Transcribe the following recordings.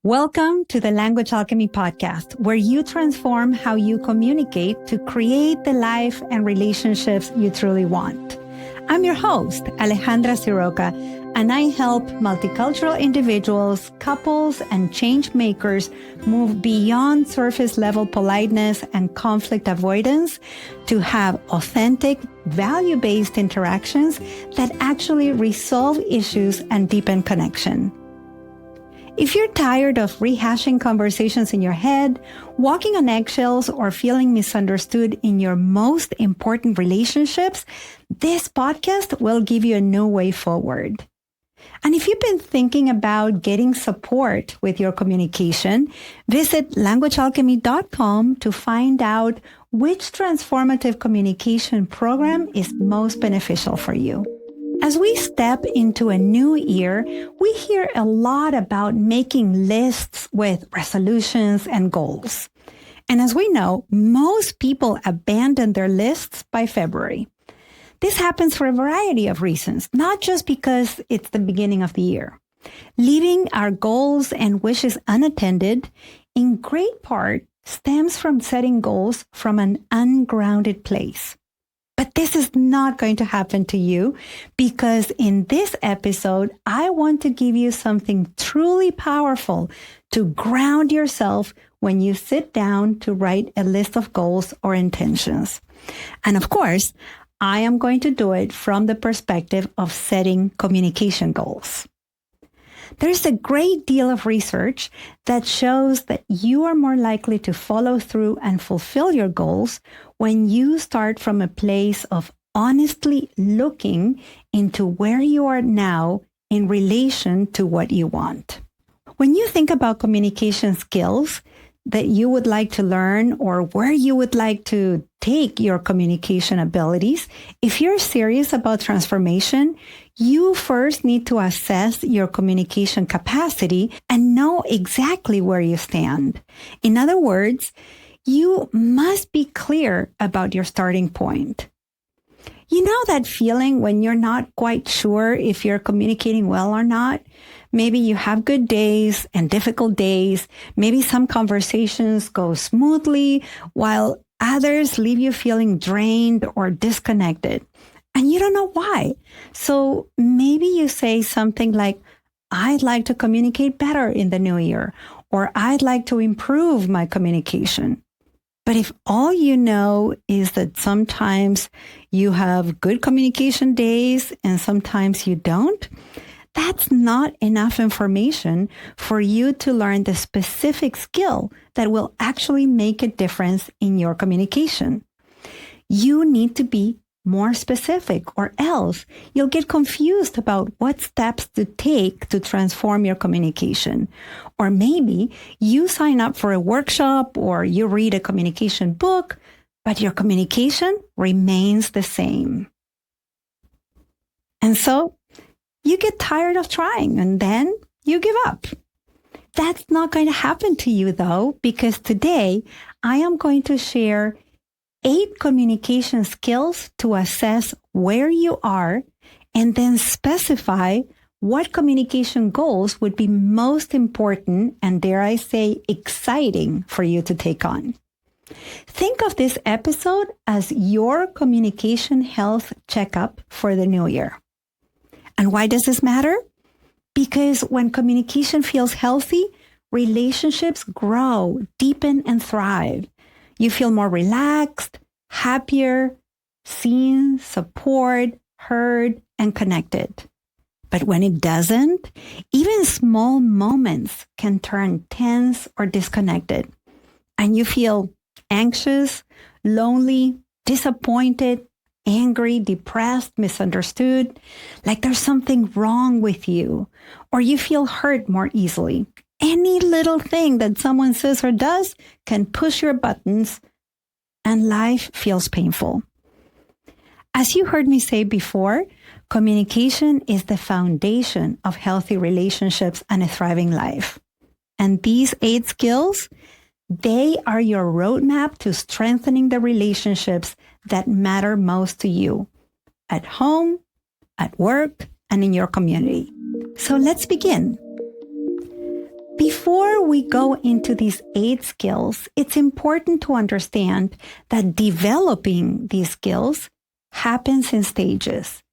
Welcome to the Language Alchemy Podcast, where you transform how you communicate to create the life and relationships you truly want. I'm your host, Alejandra Siroka, and I help multicultural individuals, couples, and change makers move beyond surface level politeness and conflict avoidance to have authentic, value-based interactions that actually resolve issues and deepen connection. If you're tired of rehashing conversations in your head, walking on eggshells, or feeling misunderstood in your most important relationships, this podcast will give you a new way forward. And if you've been thinking about getting support with your communication, visit languagealchemy.com to find out which transformative communication program is most beneficial for you. As we step into a new year, we hear a lot about making lists with resolutions and goals. And as we know, most people abandon their lists by February. This happens for a variety of reasons, not just because it's the beginning of the year. Leaving our goals and wishes unattended, in great part, stems from setting goals from an ungrounded place. But this is not going to happen to you because in this episode, I want to give you something truly powerful to ground yourself when you sit down to write a list of goals or intentions. And of course, I am going to do it from the perspective of setting communication goals. There's a great deal of research that shows that you are more likely to follow through and fulfill your goals when you start from a place of honestly looking into where you are now in relation to what you want. When you think about communication skills that you would like to learn or where you would like to take your communication abilities, if you're serious about transformation, you first need to assess your communication capacity and know exactly where you stand. In other words, you must be clear about your starting point. You know that feeling when you're not quite sure if you're communicating well or not? Maybe you have good days and difficult days. Maybe some conversations go smoothly while others leave you feeling drained or disconnected. And you don't know why. So maybe you say something like, I'd like to communicate better in the new year, or I'd like to improve my communication. But if all you know is that sometimes you have good communication days and sometimes you don't, that's not enough information for you to learn the specific skill that will actually make a difference in your communication. You need to be more specific, or else you'll get confused about what steps to take to transform your communication. Or maybe you sign up for a workshop or you read a communication book, but your communication remains the same. And so you get tired of trying and then you give up. That's not going to happen to you though, because today I am going to share 8 communication skills to assess where you are and then specify what communication goals would be most important and, dare I say, exciting for you to take on. Think of this episode as your communication health checkup for the new year. And why does this matter? Because when communication feels healthy, relationships grow, deepen, and thrive. You feel more relaxed, happier, seen, support, heard, and connected. But when it doesn't, even small moments can turn tense or disconnected. And you feel anxious, lonely, disappointed, angry, depressed, misunderstood, like there's something wrong with you, or you feel hurt more easily. Any little thing that someone says or does can push your buttons, and life feels painful. As you heard me say before, communication is the foundation of healthy relationships and a thriving life. And these 8 skills, they are your roadmap to strengthening the relationships that matter most to you at home, at work, and in your community. So let's begin. Before we go into these 8 skills, it's important to understand that developing these skills happens in stages.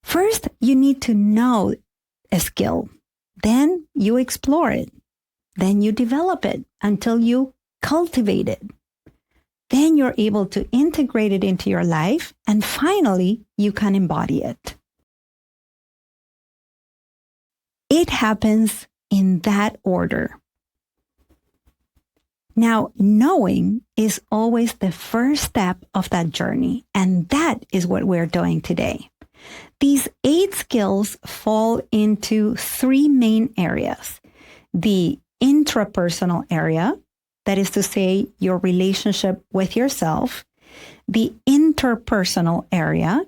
First, you need to know a skill. Then you explore it. Then you develop it until you cultivate it. Then you're able to integrate it into your life. And finally, you can embody it. It happens in that order. Now, knowing is always the first step of that journey, and that is what we're doing today. These 8 skills fall into 3 main areas. The intrapersonal area, that is to say, your relationship with yourself. The interpersonal area,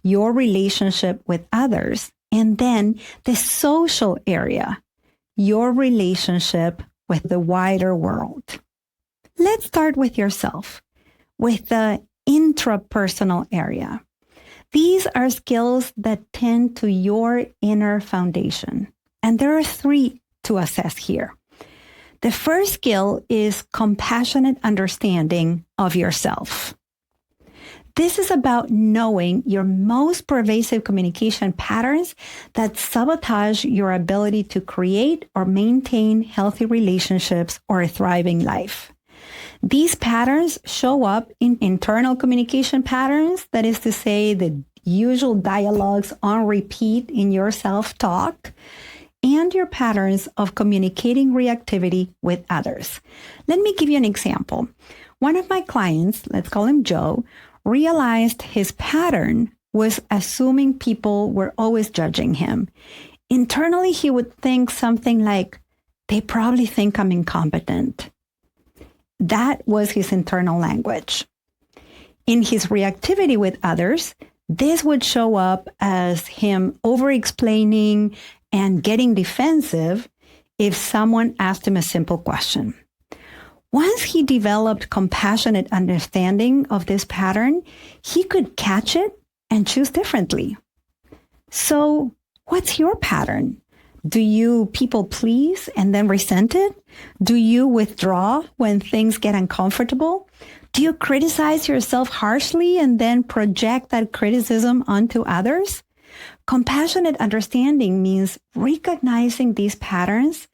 your relationship with others. And then the social area, your relationship with the wider world. Let's start with yourself, with the intrapersonal area. These are skills that tend to your inner foundation. And there are 3 to assess here. The first skill is compassionate understanding of yourself. This is about knowing your most pervasive communication patterns that sabotage your ability to create or maintain healthy relationships or a thriving life. These patterns show up in internal communication patterns, that is to say, the usual dialogues on repeat in your self-talk, and your patterns of communicating reactivity with others. Let me give you an example. One of my clients, let's call him Joe, realized his pattern was assuming people were always judging him. Internally, he would think something like, they probably think I'm incompetent. That was his internal language. In his reactivity with others, this would show up as him over-explaining and getting defensive if someone asked him a simple question. Once he developed compassionate understanding of this pattern, he could catch it and choose differently. So, what's your pattern? Do you people please and then resent it? Do you withdraw when things get uncomfortable? Do you criticize yourself harshly and then project that criticism onto others? Compassionate understanding means recognizing these patterns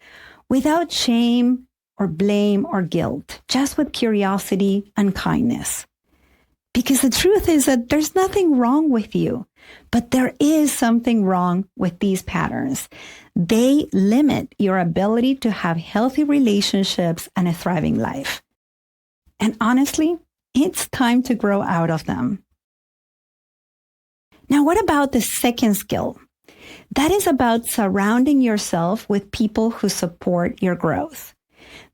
without shame or blame or guilt, just with curiosity and kindness. Because the truth is that there's nothing wrong with you, but there is something wrong with these patterns. They limit your ability to have healthy relationships and a thriving life. And honestly, it's time to grow out of them. Now, what about the second skill? That is about surrounding yourself with people who support your growth.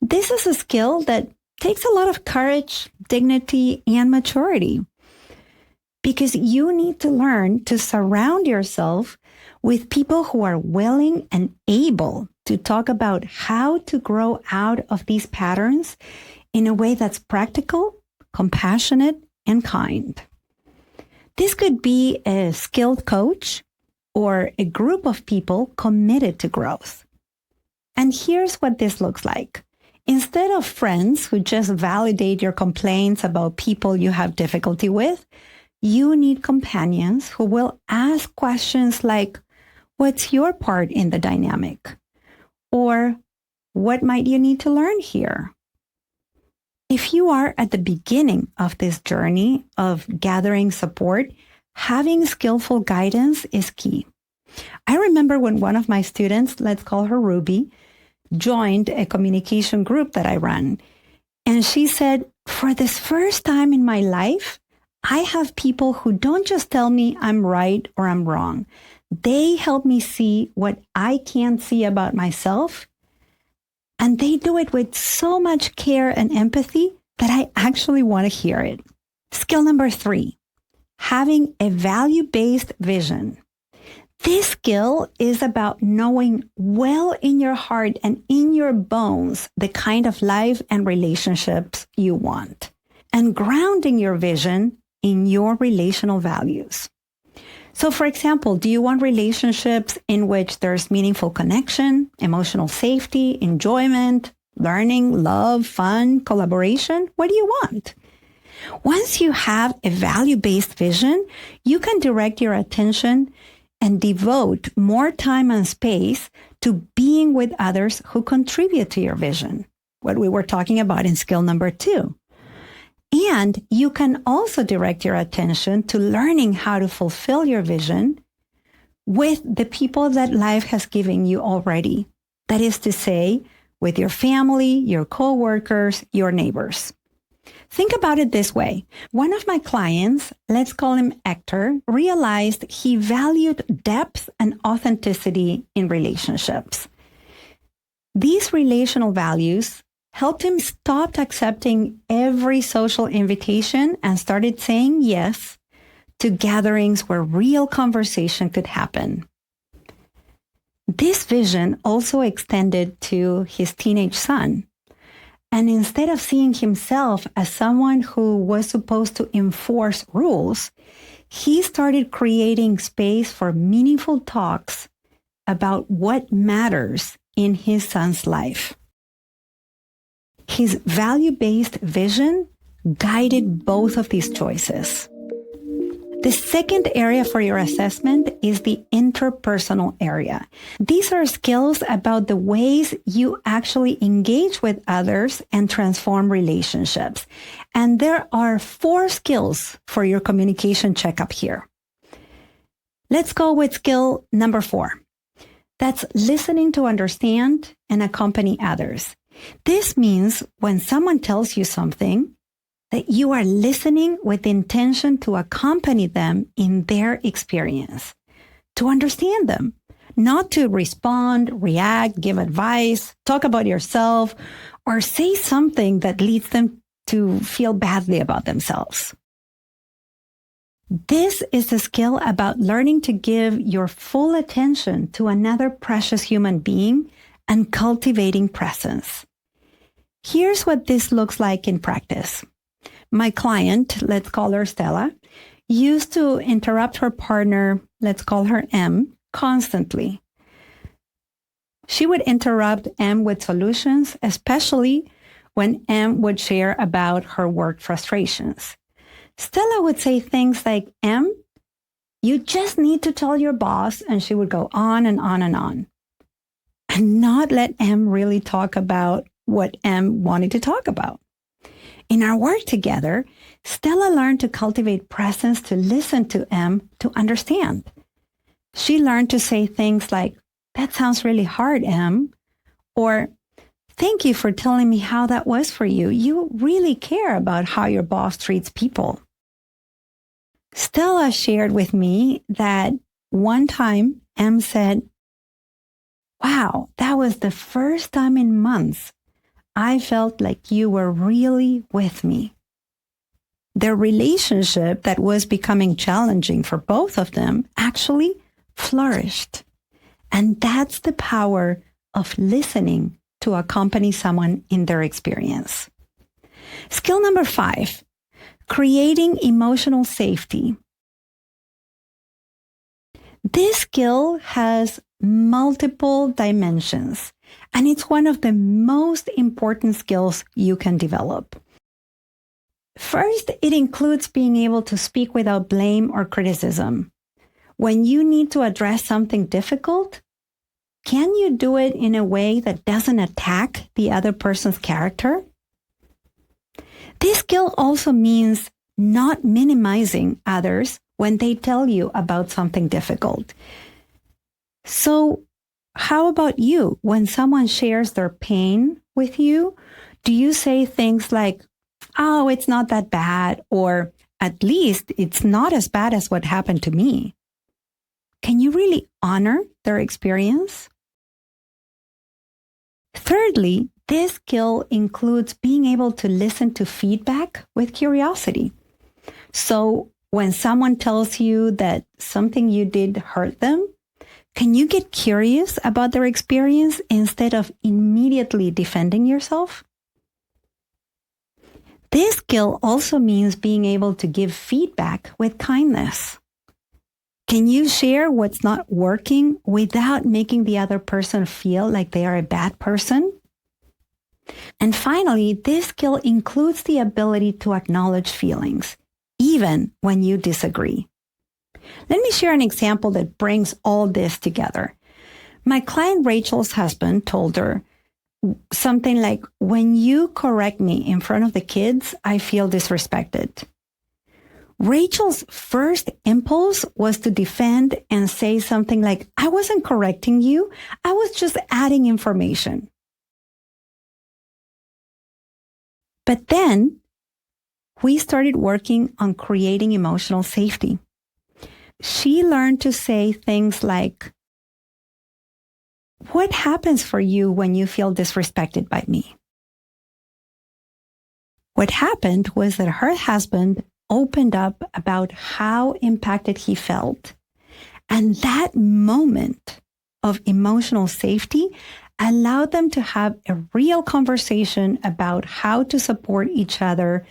This is a skill that takes a lot of courage, dignity, and maturity, because you need to learn to surround yourself with people who are willing and able to talk about how to grow out of these patterns in a way that's practical, compassionate, and kind. This could be a skilled coach or a group of people committed to growth. And here's what this looks like. Instead of friends who just validate your complaints about people you have difficulty with, you need companions who will ask questions like, what's your part in the dynamic? Or what might you need to learn here? If you are at the beginning of this journey of gathering support, having skillful guidance is key. I remember when one of my students, let's call her Ruby, joined a communication group that I run. And she said, for this first time in my life, I have people who don't just tell me I'm right or I'm wrong. They help me see what I can't see about myself. And they do it with so much care and empathy that I actually want to hear it. Skill number 3, having a value-based vision. This skill is about knowing well in your heart and in your bones the kind of life and relationships you want, and grounding your vision in your relational values. So, for example, do you want relationships in which there's meaningful connection, emotional safety, enjoyment, learning, love, fun, collaboration? What do you want? Once you have a value-based vision, you can direct your attention and devote more time and space to being with others who contribute to your vision, what we were talking about in skill number 2. And you can also direct your attention to learning how to fulfill your vision with the people that life has given you already. That is to say, with your family, your coworkers, your neighbors. Think about it this way. One of my clients, let's call him Hector, realized he valued depth and authenticity in relationships. These relational values helped him stop accepting every social invitation and started saying yes to gatherings where real conversation could happen. This vision also extended to his teenage son. And instead of seeing himself as someone who was supposed to enforce rules, he started creating space for meaningful talks about what matters in his son's life. His value-based vision guided both of these choices. The second area for your assessment is the interpersonal area. These are skills about the ways you actually engage with others and transform relationships. And there are 4 skills for your communication checkup here. Let's go with skill number 4. That's listening to understand and accompany others. This means when someone tells you something, that you are listening with the intention to accompany them in their experience, to understand them, not to respond, react, give advice, talk about yourself, or say something that leads them to feel badly about themselves. This is a skill about learning to give your full attention to another precious human being and cultivating presence. Here's what this looks like in practice. My client, let's call her Stella, used to interrupt her partner, let's call her M, constantly. She would interrupt M with solutions, especially when M would share about her work frustrations. Stella would say things like, M, you just need to tell your boss, and she would go on and on and on, and not let M really talk about what M wanted to talk about. In our work together, Stella learned to cultivate presence, to listen to M, to understand. She learned to say things like, that sounds really hard, M, or thank you for telling me how that was for you. You really care about how your boss treats people. Stella shared with me that one time M said, wow, that was the first time in months I felt like you were really with me. Their relationship that was becoming challenging for both of them actually flourished. And that's the power of listening to accompany someone in their experience. Skill number 5, creating emotional safety. This skill has multiple dimensions, and it's one of the most important skills you can develop. First, it includes being able to speak without blame or criticism. When you need to address something difficult, can you do it in a way that doesn't attack the other person's character? This skill also means not minimizing others when they tell you about something difficult. So, how about you? When someone shares their pain with you, do you say things like, oh, it's not that bad, or at least it's not as bad as what happened to me? Can you really honor their experience? Thirdly, this skill includes being able to listen to feedback with curiosity. So when someone tells you that something you did hurt them, can you get curious about their experience instead of immediately defending yourself? This skill also means being able to give feedback with kindness. Can you share what's not working without making the other person feel like they are a bad person? And finally, this skill includes the ability to acknowledge feelings, even when you disagree. Let me share an example that brings all this together. My client Rachel's husband told her something like, "When you correct me in front of the kids, I feel disrespected." Rachel's first impulse was to defend and say something like, "I wasn't correcting you. I was just adding information." But then we started working on creating emotional safety. She learned to say things like, "What happens for you when you feel disrespected by me?" What happened was that her husband opened up about how impacted he felt. And that moment of emotional safety allowed them to have a real conversation about how to support each other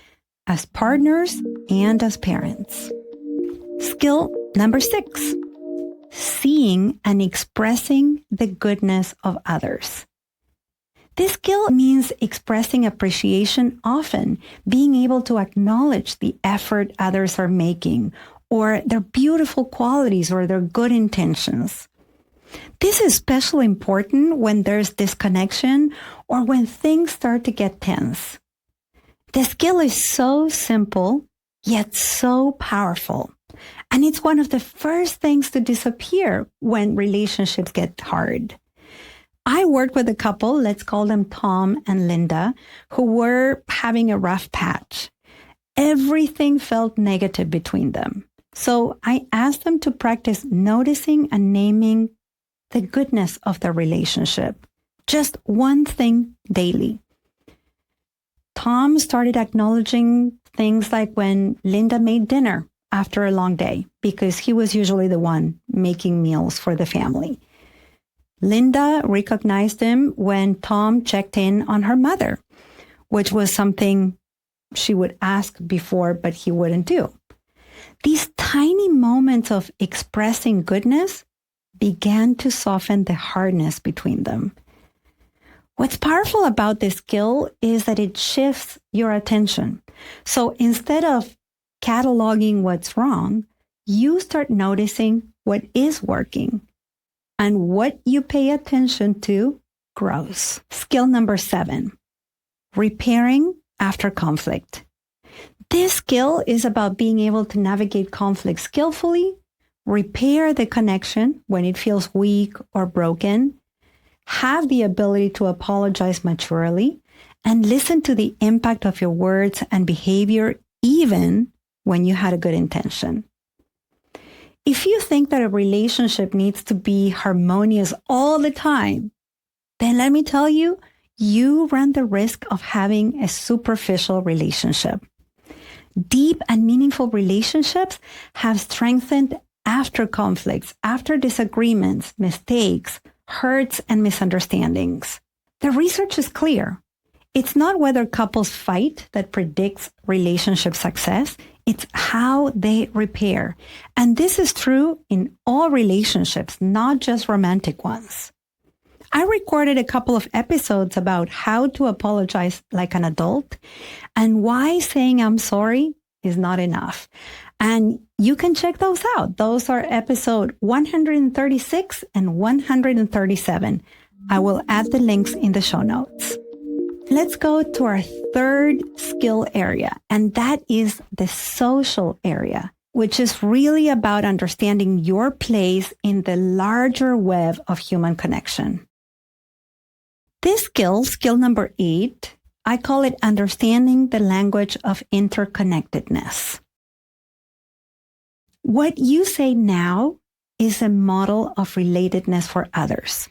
as partners and as parents. Skill number 6, seeing and expressing the goodness of others. This skill means expressing appreciation often, being able to acknowledge the effort others are making, or their beautiful qualities or their good intentions. This is especially important when there's disconnection or when things start to get tense. The skill is so simple, yet so powerful. And it's one of the first things to disappear when relationships get hard. I worked with a couple, let's call them Tom and Linda, who were having a rough patch. Everything felt negative between them. So I asked them to practice noticing and naming the goodness of the relationship. Just one thing daily. Tom started acknowledging things like when Linda made dinner after a long day, because he was usually the one making meals for the family. Linda recognized him when Tom checked in on her mother, which was something she would ask before, but he wouldn't do. These tiny moments of expressing goodness began to soften the hardness between them. What's powerful about this skill is that it shifts your attention. So instead of cataloging what's wrong, you start noticing what is working. And what you pay attention to grows. Skill number 7, repairing after conflict. This skill is about being able to navigate conflict skillfully, repair the connection when it feels weak or broken, have the ability to apologize maturely, and listen to the impact of your words and behavior even when you had a good intention. If you think that a relationship needs to be harmonious all the time, then let me tell you, you run the risk of having a superficial relationship. Deep and meaningful relationships have strengthened after conflicts, after disagreements, mistakes, hurts, and misunderstandings. The research is clear. It's not whether couples fight that predicts relationship success. It's how they repair. And this is true in all relationships, not just romantic ones. I recorded a couple of episodes about how to apologize like an adult and why saying I'm sorry is not enough. And you can check those out. Those are episode 136 and 137. I will add the links in the show notes. Let's go to our third skill area, and that is the social area, which is really about understanding your place in the larger web of human connection. This skill number 8, I call it understanding the language of interconnectedness. What you say now is a model of relatedness for others.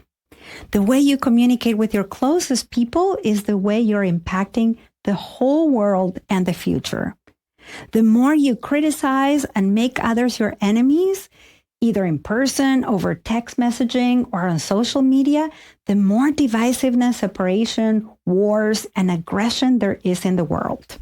The way you communicate with your closest people is the way you're impacting the whole world and the future. The more you criticize and make others your enemies, either in person, over text messaging, or on social media, the more divisiveness, separation, wars, and aggression there is in the world.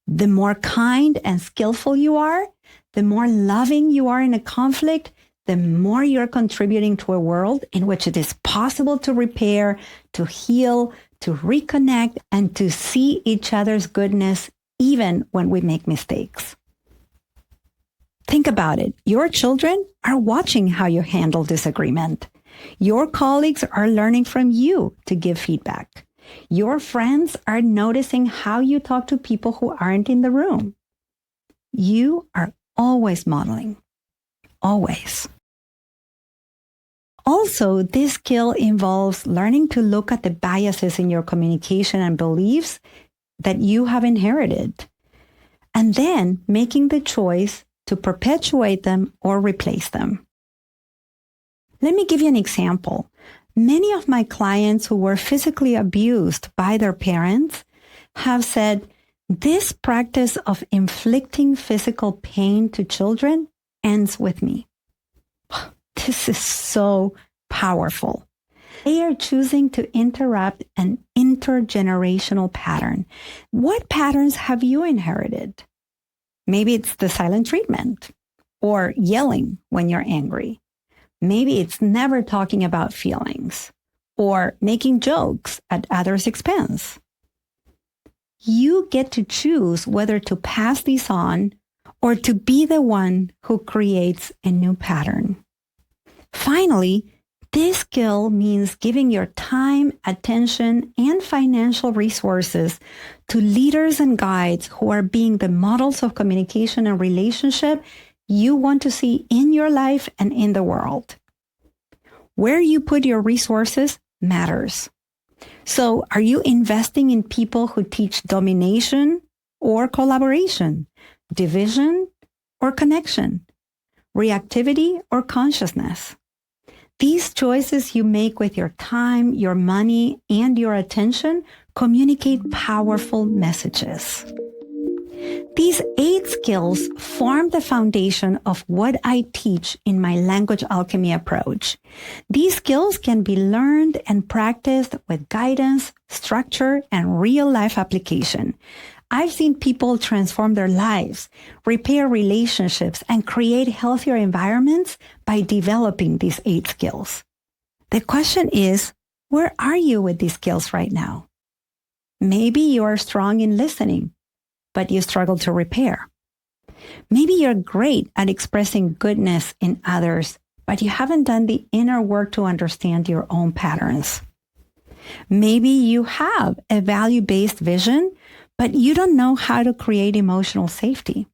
The more kind and skillful you are, The more loving you are in a conflict, the more you're contributing to a world in which it is possible to repair, to heal, to reconnect, and to see each other's goodness even when we make mistakes. Think about it. Your children are watching how you handle disagreement. Your colleagues are learning from you to give feedback. Your friends are noticing how you talk to people who aren't in the room. You are always modeling. Always. Also, this skill involves learning to look at the biases in your communication and beliefs that you have inherited, and then making the choice to perpetuate them or replace them. Let me give you an example. Many of my clients who were physically abused by their parents have said, this practice of inflicting physical pain to children ends with me. This is so powerful. They are choosing to interrupt an intergenerational pattern. What patterns have you inherited? Maybe it's the silent treatment or yelling when you're angry. Maybe it's never talking about feelings or making jokes at others' expense. You get to choose whether to pass these on or to be the one who creates a new pattern. Finally, this skill means giving your time, attention, and financial resources to leaders and guides who are being the models of communication and relationship you want to see in your life and in the world. Where you put your resources matters. So, are you investing in people who teach domination or collaboration, division or connection, reactivity or consciousness? These choices you make with your time, your money, and your attention communicate powerful messages. These 8 skills form the foundation of what I teach in my language alchemy approach. These skills can be learned and practiced with guidance, structure, and real-life application. I've seen people transform their lives, repair relationships, and create healthier environments by developing these 8 skills. The question is, where are you with these skills right now? Maybe you are strong in listening, but you struggle to repair. Maybe you're great at expressing goodness in others, but you haven't done the inner work to understand your own patterns. Maybe you have a value-based vision, but you don't know how to create emotional safety.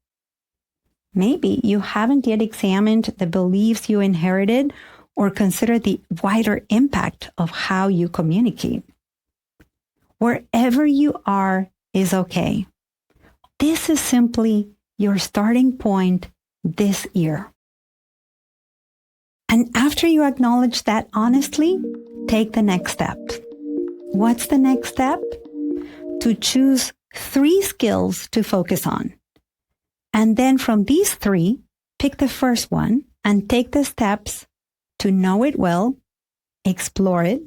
Maybe you haven't yet examined the beliefs you inherited or considered the wider impact of how you communicate. Wherever you are is okay. This is simply your starting point this year. And after you acknowledge that honestly, take the next step. What's the next step? To choose 3 skills to focus on. And then from these 3, pick the first one and take the steps to know it well, explore it,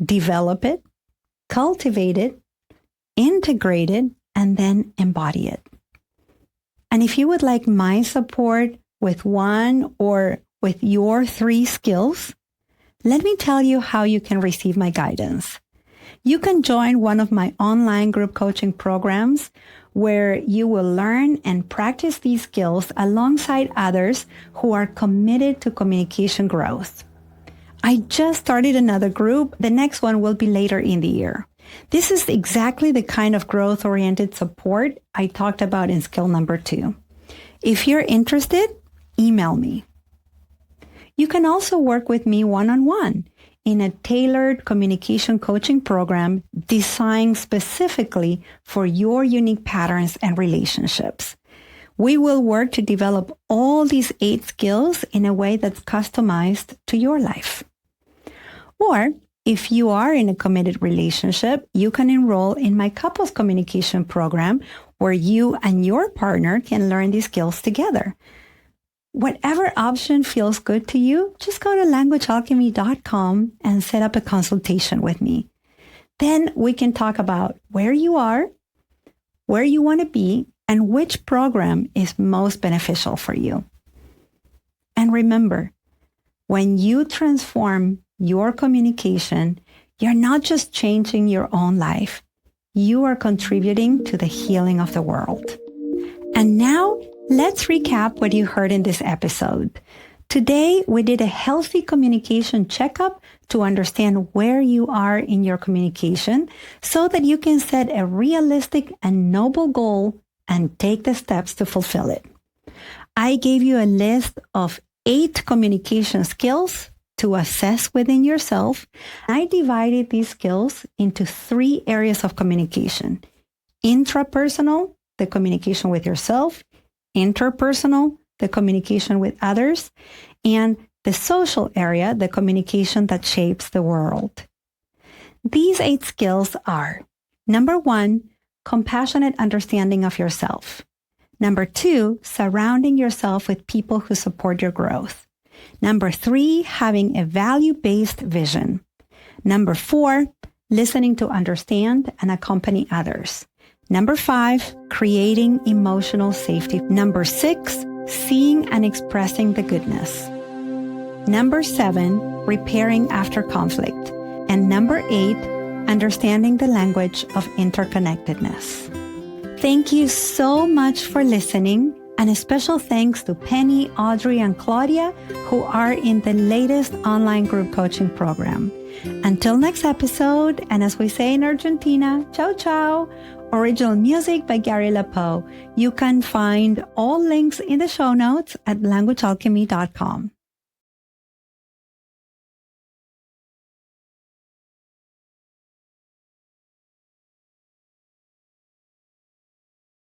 develop it, cultivate it, integrate it, and then embody it. And if you would like my support with one or with your 3 skills, let me tell you how you can receive my guidance. You can join one of my online group coaching programs where you will learn and practice these skills alongside others who are committed to communication growth. I just started another group. The next one will be later in the year. This is exactly the kind of growth-oriented support I talked about in skill number 2. If you're interested, email me. You can also work with me one-on-one in a tailored communication coaching program designed specifically for your unique patterns and relationships. We will work to develop all these 8 skills in a way that's customized to your life. Or if you are in a committed relationship, you can enroll in my couples communication program where you and your partner can learn these skills together. Whatever option feels good to you, just go to languagealchemy.com and set up a consultation with me. Then we can talk about where you are, where you want to be, and which program is most beneficial for you. And remember, when you transform your communication, you're not just changing your own life, you are contributing to the healing of the world. And now, let's recap what you heard in this episode. Today, we did a healthy communication checkup to understand where you are in your communication so that you can set a realistic and noble goal and take the steps to fulfill it. I gave you a list of 8 communication skills to assess within yourself. I divided these skills into 3 areas of communication: intrapersonal, the communication with yourself; interpersonal, the communication with others; and the social area, the communication that shapes the world. These 8 skills are: number 1, compassionate understanding of yourself. Number 2, surrounding yourself with people who support your growth. Number 3, having a value-based vision. Number 4, listening to understand and accompany others. Number 5, creating emotional safety. Number 6, seeing and expressing the goodness. Number 7, repairing after conflict. And number 8, understanding the language of interconnectedness. Thank you so much for listening, and a special thanks to Penny, Audrey, and Claudia, who are in the latest online group coaching program. Until next episode, and as we say in Argentina, ciao ciao. Original music by Gary LaPoe. You can find all links in the show notes at languagealchemy.com.